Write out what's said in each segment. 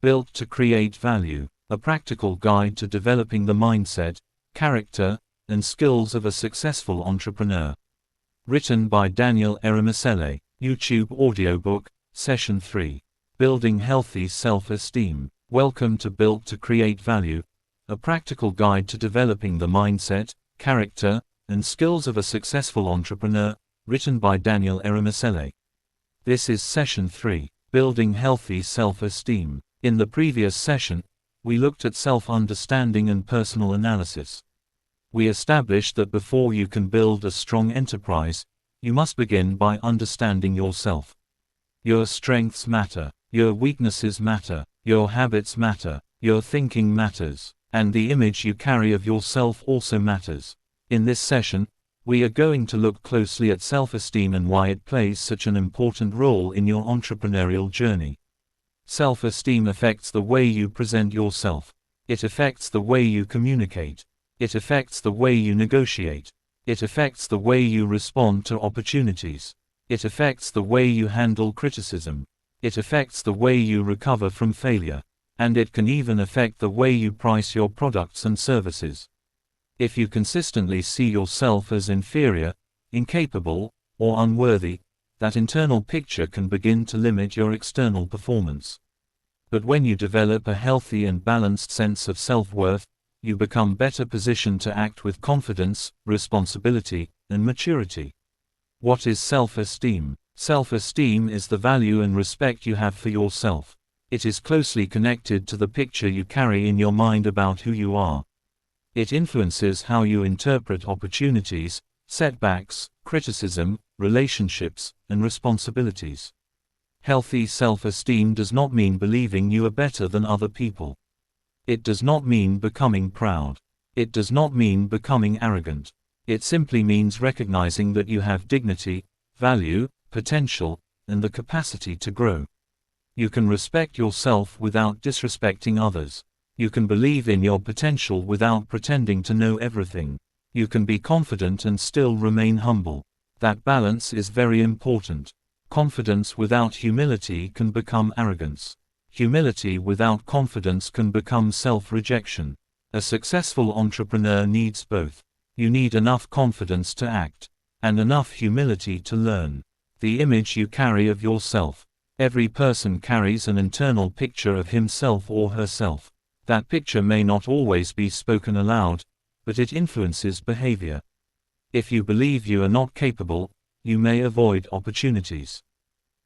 Built to Create Value, a practical guide to developing the mindset, character, and skills of a successful entrepreneur. Written by Daniel Eromosele, YouTube audiobook, Session 3. Building Healthy Self-Esteem. Welcome to Built to Create Value, a practical guide to developing the mindset, character, and skills of a successful entrepreneur, written by Daniel Eromosele. This is Session 3, Building Healthy Self-Esteem. In the previous session, we looked at self-understanding and personal analysis. We established that before you can build a strong enterprise, you must begin by understanding yourself. Your strengths matter, your weaknesses matter, your habits matter, your thinking matters, and the image you carry of yourself also matters. In this session, we are going to look closely at self-esteem and why it plays such an important role in your entrepreneurial journey. Self-esteem affects the way you present yourself. It affects the way you communicate. It affects the way you negotiate. It affects the way you respond to opportunities. It affects the way you handle criticism. It affects the way you recover from failure. And it can even affect the way you price your products and services. If you consistently see yourself as inferior, incapable, or unworthy, that internal picture can begin to limit your external performance. But when you develop a healthy and balanced sense of self-worth, you become better positioned to act with confidence, responsibility, and maturity. What is self-esteem? Self-esteem is the value and respect you have for yourself. It is closely connected to the picture you carry in your mind about who you are. It influences how you interpret opportunities, setbacks, criticism, relationships, and responsibilities. Healthy self-esteem does not mean believing you are better than other people. It does not mean becoming proud. It does not mean becoming arrogant. It simply means recognizing that you have dignity, value, potential, and the capacity to grow. You can respect yourself without disrespecting others. You can believe in your potential without pretending to know everything. You can be confident and still remain humble. That balance is very important. Confidence without humility can become arrogance. Humility without confidence can become self-rejection. A successful entrepreneur needs both. You need enough confidence to act, and enough humility to learn. The image you carry of yourself. Every person carries an internal picture of himself or herself. That picture may not always be spoken aloud, but it influences behavior. If you believe you are not capable, you may avoid opportunities.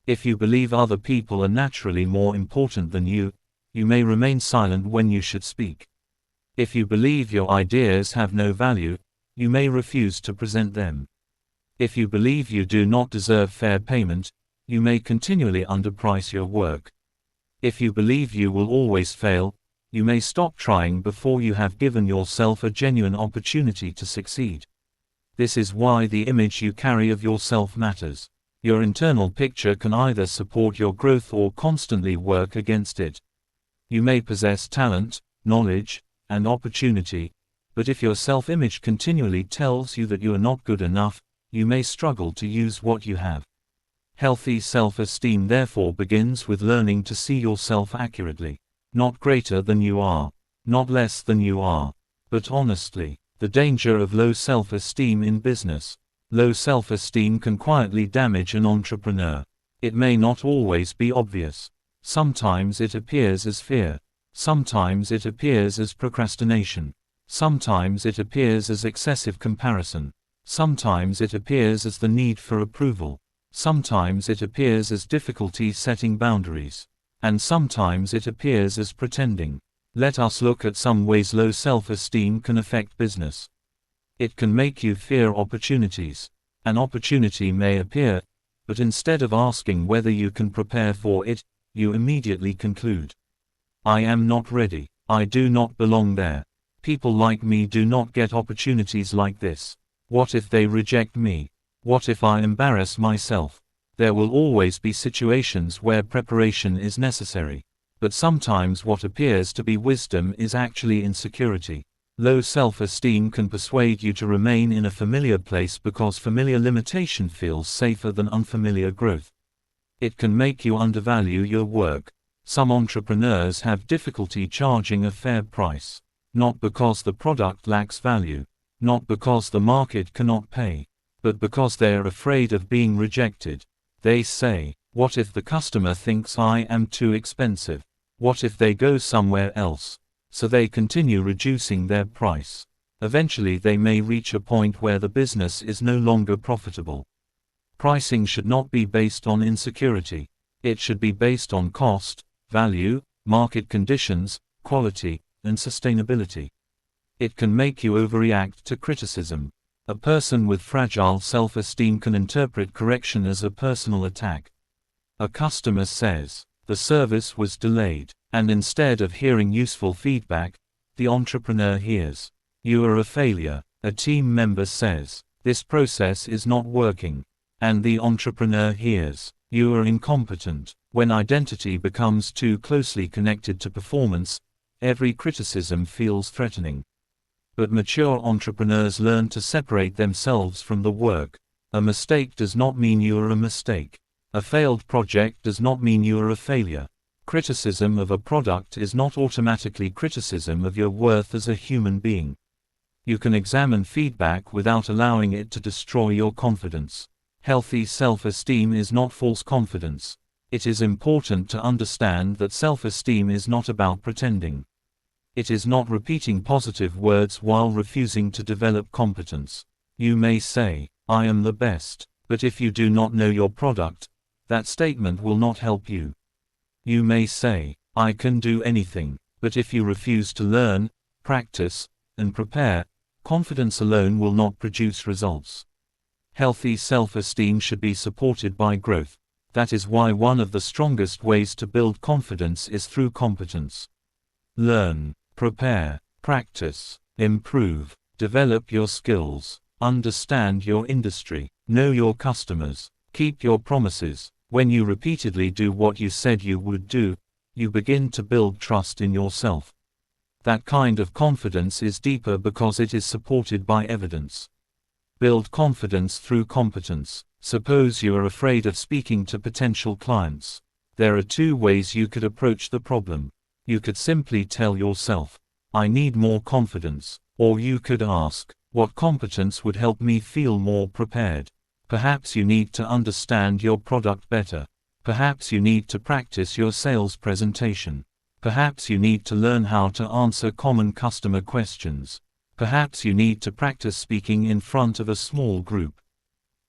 If you believe other people are naturally more important than you may remain silent when you should speak. If you believe your ideas have no value, you may refuse to present them. If you believe you do not deserve fair payment, you may continually underprice your work. If you believe you will always fail, you may stop trying before you have given yourself a genuine opportunity to succeed. This is why the image you carry of yourself matters. Your internal picture can either support your growth or constantly work against it. You may possess talent, knowledge, and opportunity, but if your self-image continually tells you that you are not good enough, you may struggle to use what you have. Healthy self-esteem therefore begins with learning to see yourself accurately. Not greater than you are, not less than you are, but honestly. The danger of low self-esteem in business. Low self-esteem can quietly damage an entrepreneur. It may not always be obvious. Sometimes it appears as fear. Sometimes it appears as procrastination. Sometimes it appears as excessive comparison. Sometimes it appears as the need for approval. Sometimes it appears as difficulty setting boundaries. And sometimes it appears as pretending. Let us look at some ways low self-esteem can affect business. It can make you fear opportunities. An opportunity may appear, but instead of asking whether you can prepare for it, you immediately conclude, I am not ready. I do not belong there. People like me do not get opportunities like this. What if they reject me? What if I embarrass myself? There will always be situations where preparation is necessary. But sometimes what appears to be wisdom is actually insecurity. Low self-esteem can persuade you to remain in a familiar place because familiar limitation feels safer than unfamiliar growth. It can make you undervalue your work. Some entrepreneurs have difficulty charging a fair price. Not because the product lacks value, not because the market cannot pay, but because they are afraid of being rejected. They say, "What if the customer thinks I am too expensive? What if they go somewhere else?" So they continue reducing their price. Eventually they may reach a point where the business is no longer profitable. Pricing should not be based on insecurity. It should be based on cost, value, market conditions, quality, and sustainability. It can make you overreact to criticism. A person with fragile self-esteem can interpret correction as a personal attack. A customer says, "The service was delayed," and instead of hearing useful feedback, the entrepreneur hears, "You are a failure." A team member says, "This process is not working," and the entrepreneur hears, "You are incompetent." When identity becomes too closely connected to performance, every criticism feels threatening. But mature entrepreneurs learn to separate themselves from the work. A mistake does not mean you are a mistake. A failed project does not mean you are a failure. Criticism of a product is not automatically criticism of your worth as a human being. You can examine feedback without allowing it to destroy your confidence. Healthy self-esteem is not false confidence. It is important to understand that self-esteem is not about pretending. It is not repeating positive words while refusing to develop competence. You may say, "I am the best," but if you do not know your product, that statement will not help you. You may say, "I can do anything," but if you refuse to learn, practice, and prepare, confidence alone will not produce results. Healthy self-esteem should be supported by growth. That is why one of the strongest ways to build confidence is through competence. Learn, prepare, practice, improve, develop your skills, understand your industry, know your customers, keep your promises. When you repeatedly do what you said you would do, you begin to build trust in yourself. That kind of confidence is deeper because it is supported by evidence. Build confidence through competence. Suppose you are afraid of speaking to potential clients. There are two ways you could approach the problem. You could simply tell yourself, "I need more confidence," or you could ask, "What competence would help me feel more prepared?" Perhaps you need to understand your product better. Perhaps you need to practice your sales presentation. Perhaps you need to learn how to answer common customer questions. Perhaps you need to practice speaking in front of a small group.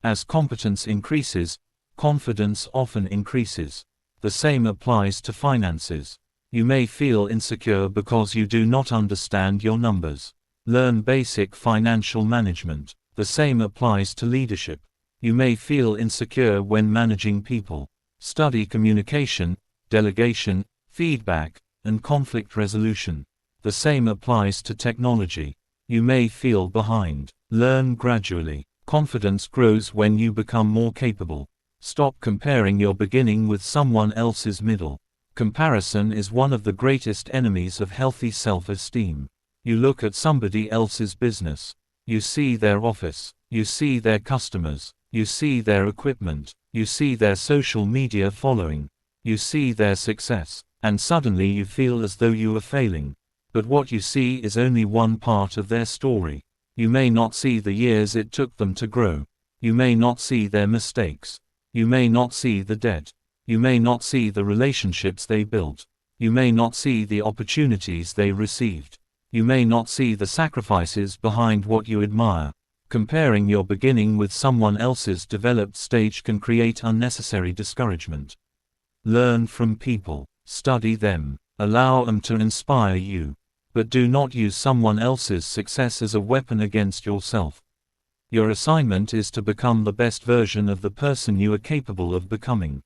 As competence increases, confidence often increases. The same applies to finances. You may feel insecure because you do not understand your numbers. Learn basic financial management. The same applies to leadership. You may feel insecure when managing people. Study communication, delegation, feedback, and conflict resolution. The same applies to technology. You may feel behind. Learn gradually. Confidence grows when you become more capable. Stop comparing your beginning with someone else's middle. Comparison is one of the greatest enemies of healthy self-esteem. You look at somebody else's business. You see their office. You see their customers. You see their equipment. You see their social media following. You see their success. And suddenly you feel as though you are failing. But what you see is only one part of their story. You may not see the years it took them to grow. You may not see their mistakes. You may not see the debt. You may not see the relationships they built. You may not see the opportunities they received. You may not see the sacrifices behind what you admire. Comparing your beginning with someone else's developed stage can create unnecessary discouragement. Learn from people. Study them. Allow them to inspire you. But do not use someone else's success as a weapon against yourself. Your assignment is to become the best version of the person you are capable of becoming.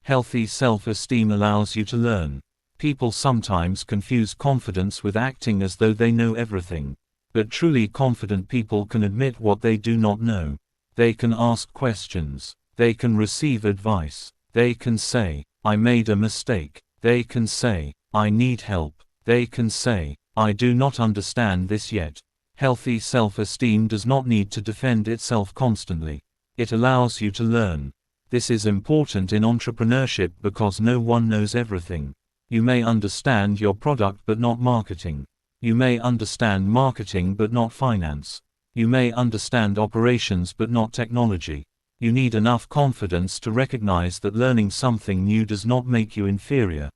Healthy self-esteem allows you to learn. People sometimes confuse confidence with acting as though they know everything. But truly confident people can admit what they do not know. They can ask questions. They can receive advice. They can say, "I made a mistake." They can say, "I need help." They can say, "I do not understand this yet." Healthy self-esteem does not need to defend itself constantly. It allows you to learn. This is important in entrepreneurship because no one knows everything. You may understand your product but not marketing. You may understand marketing but not finance. You may understand operations but not technology. You need enough confidence to recognize that learning something new does not make you inferior.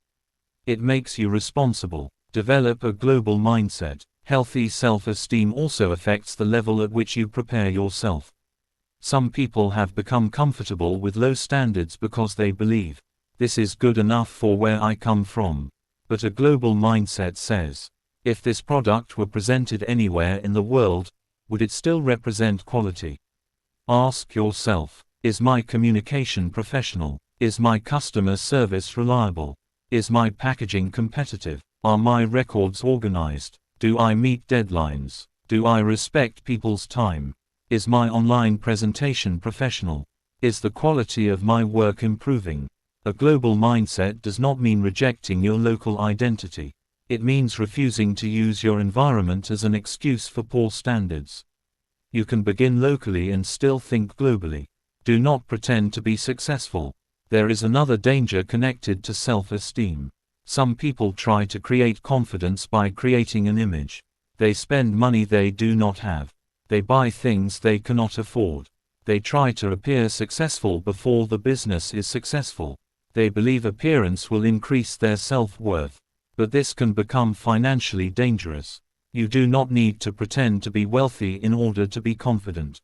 It makes you responsible. Develop a global mindset. Healthy self-esteem also affects the level at which you prepare yourself. Some people have become comfortable with low standards because they believe, this is good enough for where I come from. But a global mindset says, if this product were presented anywhere in the world, would it still represent quality? Ask yourself, is my communication professional? Is my customer service reliable? Is my packaging competitive? Are my records organized? Do I meet deadlines? Do I respect people's time? Is my online presentation professional? Is the quality of my work improving? A global mindset does not mean rejecting your local identity. It means refusing to use your environment as an excuse for poor standards. You can begin locally and still think globally. Do not pretend to be successful. There is another danger connected to self-esteem. Some people try to create confidence by creating an image. They spend money they do not have. They buy things they cannot afford. They try to appear successful before the business is successful. They believe appearance will increase their self-worth. But this can become financially dangerous. You do not need to pretend to be wealthy in order to be confident.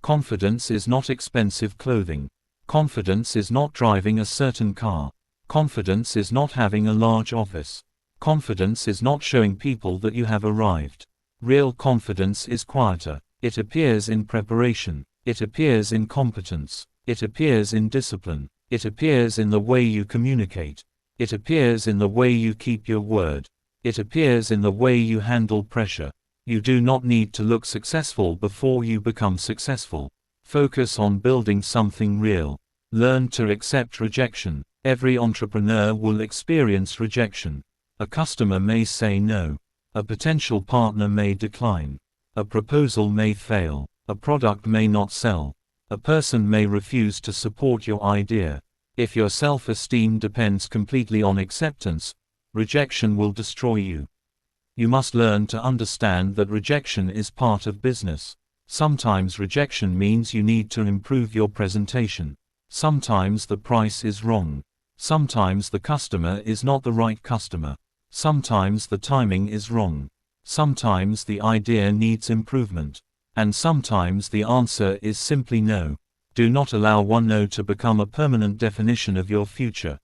Confidence is not expensive clothing. Confidence is not driving a certain car. Confidence is not having a large office. Confidence is not showing people that you have arrived. Real confidence is quieter. It appears in preparation. It appears in competence. It appears in discipline. It appears in the way you communicate. It appears in the way you keep your word. It appears in the way you handle pressure. You do not need to look successful before you become successful. Focus on building something real. Learn to accept rejection. Every entrepreneur will experience rejection. A customer may say no. A potential partner may decline. A proposal may fail. A product may not sell. A person may refuse to support your idea. If your self-esteem depends completely on acceptance, rejection will destroy you. You must learn to understand that rejection is part of business. Sometimes rejection means you need to improve your presentation. Sometimes the price is wrong. Sometimes the customer is not the right customer. Sometimes the timing is wrong. Sometimes the idea needs improvement. And sometimes the answer is simply no. Do not allow one no to become a permanent definition of your future.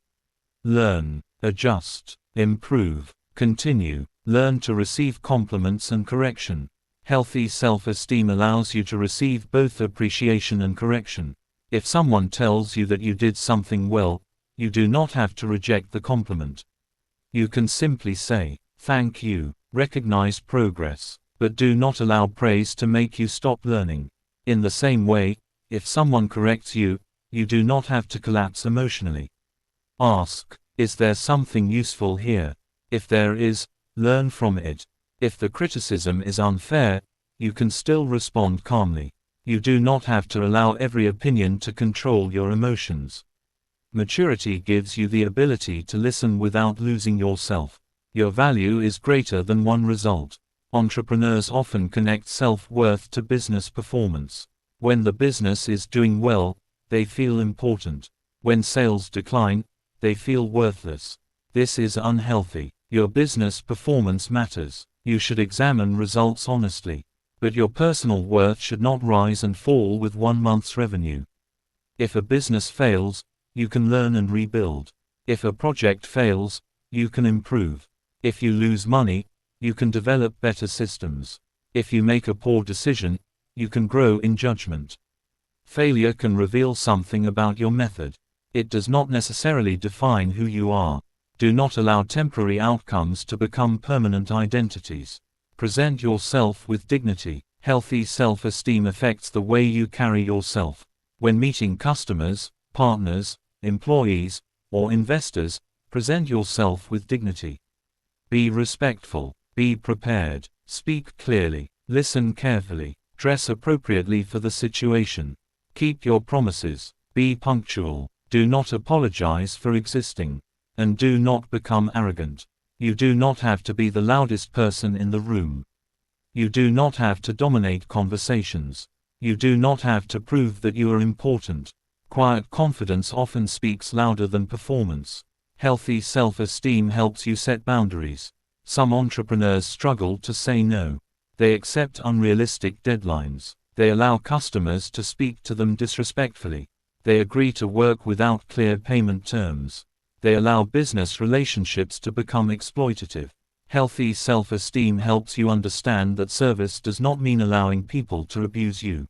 Learn, adjust, improve, continue. Learn to receive compliments and correction. Healthy self-esteem allows you to receive both appreciation and correction. If someone tells you that you did something well, you do not have to reject the compliment. You can simply say, thank you, recognize progress, but do not allow praise to make you stop learning. In the same way, if someone corrects you, you do not have to collapse emotionally. Ask, is there something useful here? If there is, learn from it. If the criticism is unfair, you can still respond calmly. You do not have to allow every opinion to control your emotions. Maturity gives you the ability to listen without losing yourself. Your value is greater than one result. Entrepreneurs often connect self-worth to business performance. When the business is doing well, they feel important. When sales decline, they feel worthless. This is unhealthy. Your business performance matters. You should examine results honestly. But your personal worth should not rise and fall with 1 month's revenue. If a business fails, you can learn and rebuild. If a project fails, you can improve. If you lose money, you can develop better systems. If you make a poor decision, you can grow in judgment. Failure can reveal something about your method. It does not necessarily define who you are. Do not allow temporary outcomes to become permanent identities. Present yourself with dignity. Healthy self-esteem affects the way you carry yourself. When meeting customers, partners, employees, or investors, present yourself with dignity. Be respectful. Be prepared. Speak clearly. Listen carefully. Dress appropriately for the situation. Keep your promises. Be punctual. Do not apologize for existing. And do not become arrogant. You do not have to be the loudest person in the room. You do not have to dominate conversations. You do not have to prove that you are important. Quiet confidence often speaks louder than performance. Healthy self-esteem helps you set boundaries. Some entrepreneurs struggle to say no. They accept unrealistic deadlines. They allow customers to speak to them disrespectfully. They agree to work without clear payment terms. They allow business relationships to become exploitative. Healthy self-esteem helps you understand that service does not mean allowing people to abuse you.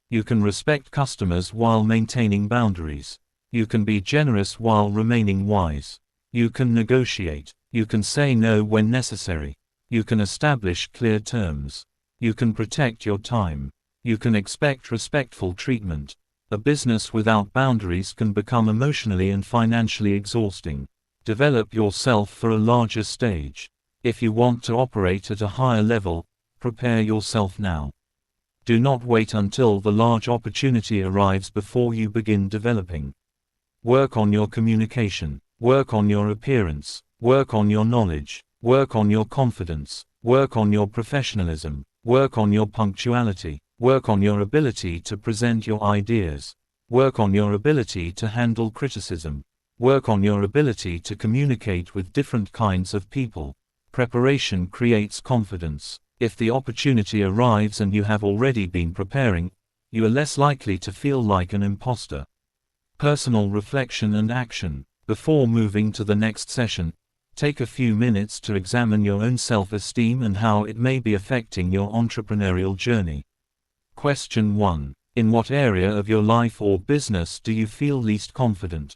You can respect customers while maintaining boundaries. You can be generous while remaining wise. You can negotiate. You can say no when necessary. You can establish clear terms. You can protect your time. You can expect respectful treatment. A business without boundaries can become emotionally and financially exhausting. Develop yourself for a larger stage. If you want to operate at a higher level, prepare yourself now. Do not wait until the large opportunity arrives before you begin developing. Work on your communication. Work on your appearance. Work on your knowledge. Work on your confidence. Work on your professionalism. Work on your punctuality. Work on your ability to present your ideas. Work on your ability to handle criticism. Work on your ability to communicate with different kinds of people. Preparation creates confidence. If the opportunity arrives and you have already been preparing, you are less likely to feel like an imposter. Personal reflection and action. Before moving to the next session, take a few minutes to examine your own self-esteem and how it may be affecting your entrepreneurial journey. Question 1. In what area of your life or business do you feel least confident?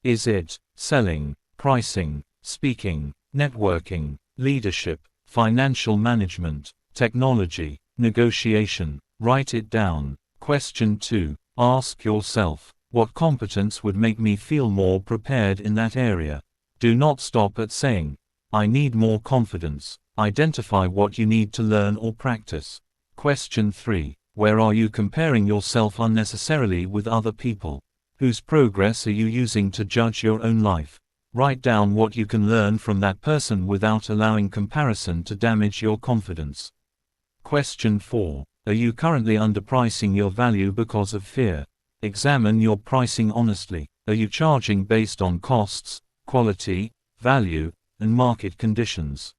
Is it selling, pricing, speaking, networking, leadership, financial management, technology, negotiation? Write it down. Question 2. Ask yourself, what competence would make me feel more prepared in that area? Do not stop at saying, I need more confidence. Identify what you need to learn or practice. Question 3. Where are you comparing yourself unnecessarily with other people? Whose progress are you using to judge your own life? Write down what you can learn from that person without allowing comparison to damage your confidence. Question 4. Are you currently underpricing your value because of fear? Examine your pricing honestly. Are you charging based on costs, quality, value, and market conditions?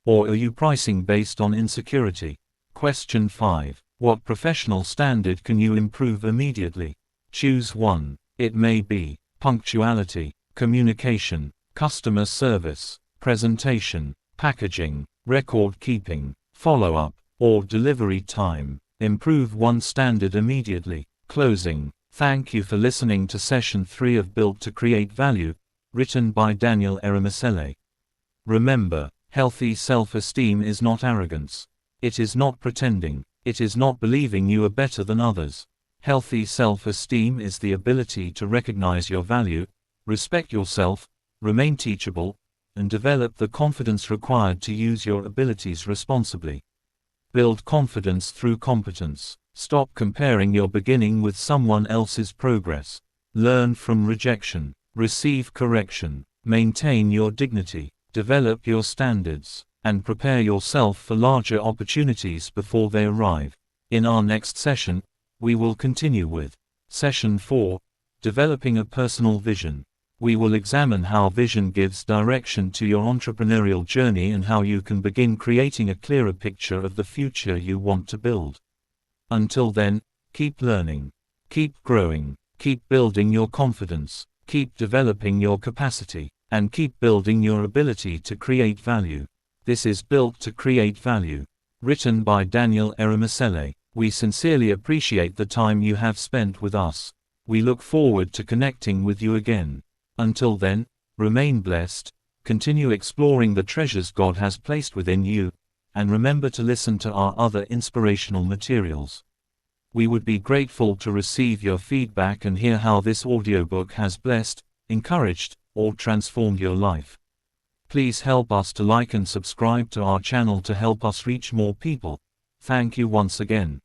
Or are you pricing based on insecurity? Question 5. What professional standard can you improve immediately? Choose one. It may be punctuality, communication, customer service, presentation, packaging, record keeping, follow-up, or delivery time. Improve one standard immediately. Closing. Thank you for listening to Session 3 of Built to Create Value, written by Daniel Eromosele. Remember, healthy self-esteem is not arrogance. It is not pretending. It is not believing you are better than others. Healthy self-esteem is the ability to recognize your value, respect yourself, remain teachable, and develop the confidence required to use your abilities responsibly. Build confidence through competence. Stop comparing your beginning with someone else's progress. Learn from rejection. Receive correction. Maintain your dignity. Develop your standards. And prepare yourself for larger opportunities before they arrive. In our next session, we will continue with Session 4, Developing a Personal Vision. We will examine how vision gives direction to your entrepreneurial journey and how you can begin creating a clearer picture of the future you want to build. Until then, keep learning, keep growing, keep building your confidence, keep developing your capacity, and keep building your ability to create value. This is Built to Create Value, written by Daniel Eromosele. We sincerely appreciate the time you have spent with us. We look forward to connecting with you again. Until then, remain blessed, continue exploring the treasures God has placed within you, and remember to listen to our other inspirational materials. We would be grateful to receive your feedback and hear how this audiobook has blessed, encouraged, or transformed your life. Please help us to like and subscribe to our channel to help us reach more people. Thank you once again.